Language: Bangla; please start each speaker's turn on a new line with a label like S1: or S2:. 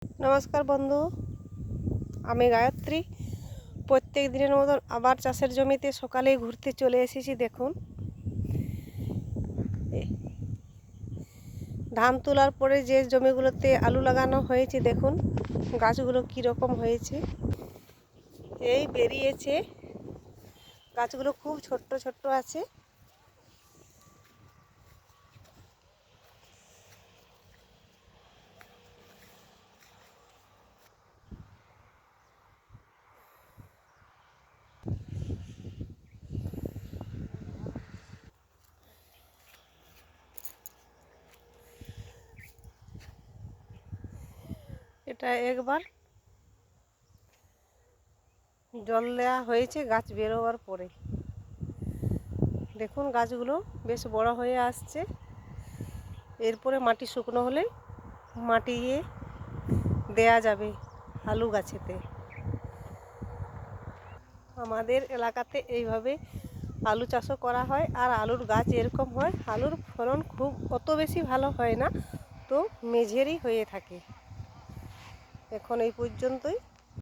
S1: নমস্কার বন্ধু, আমি গায়ত্রী। প্রত্যেক দিনের মতন আবার চাষের জমিতে সকালেই ঘুরতে চলে এসেছি। দেখুন, ধান তোলার পরে যে জমিগুলোতে আলু লাগানো হয়েছে, দেখুন গাছগুলো কি রকম হয়েছে। এই বেরিয়েছে, গাছগুলো খুব ছোট্ট ছোট্ট আছে। এটা একবার জল দেওয়া হয়েছে গাছ বেরোবার পরে। দেখুন গাছগুলো বেশ বড় হয়ে আসছে। এরপরে মাটি শুকনো হলে মাটি দেয়া যাবে আলু গাছেতে। আমাদের এলাকাতে এইভাবে আলু চাষও করা হয়, আর আলুর গাছ এরকম হয়। আলুর ফলন খুব অত বেশি ভালো হয় না, তো মেঝেরই হয়ে থাকে। এখন এই পর্যন্তই।